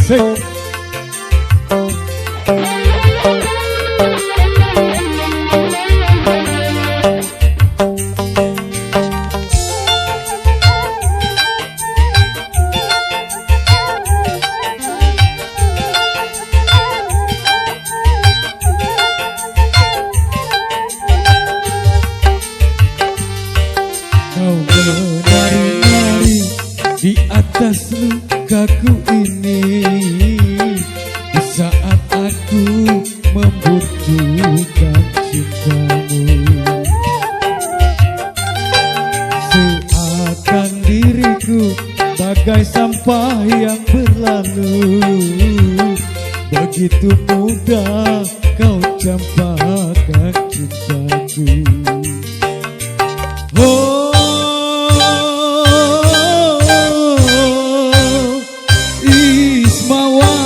Asik. Kau menari-nari di atas lukaku ini, di saat aku membutuhkan cintamu. Seakan diriku bagai sampah yang berlalu, begitu mudah kau campakkan cintaku. Oh, Ismawati,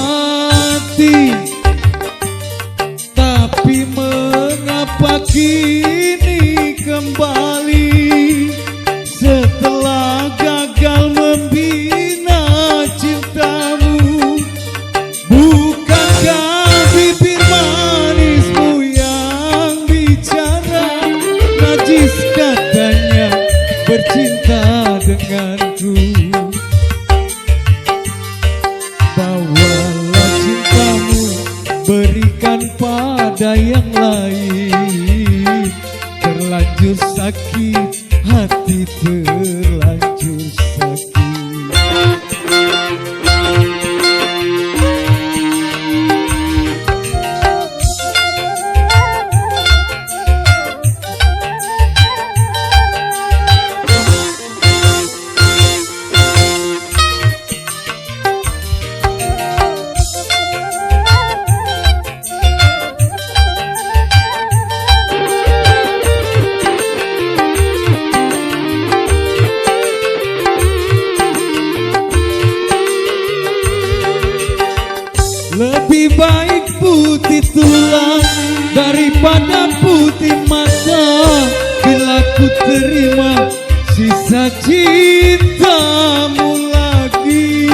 tapi mengapa kini kembali setelah gagal membina cintamu? Bukankah bibir manismu yang bicara, najis katanya bercinta denganku? Bawalah cintamu, berikan pada yang lain. Terlanjur sakit, hati terlanjur sakit. Lebih baik putih tulang daripada putih mata, bila ku terima sisa cintamu lagi.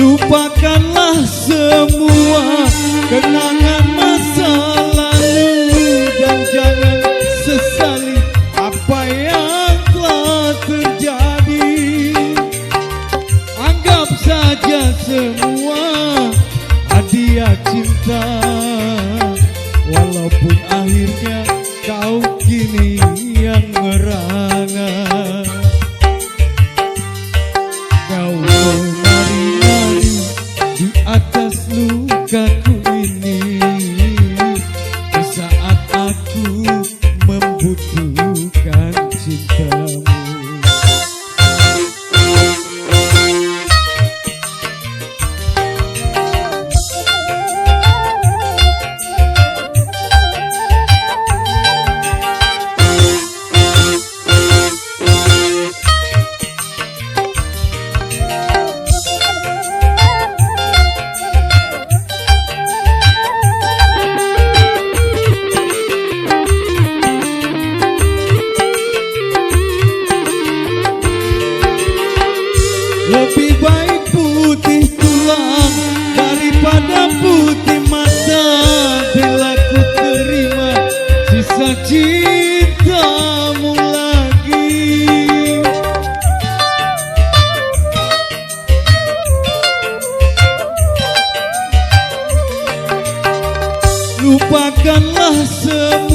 Lupakanlah semua kenangan masa lalu, dan jangan sesali apa yang telah terjadi. Anggap saja semua hadiah cinta, walaupun akhirnya kau kini yang merana. Kau menari-nari di atas lukaku ini, di saat aku membutuhkan cintamu. Lebih baik putih tulang daripada putih mata, bila ku terima sisa cintamu lagi. Lupakanlah semua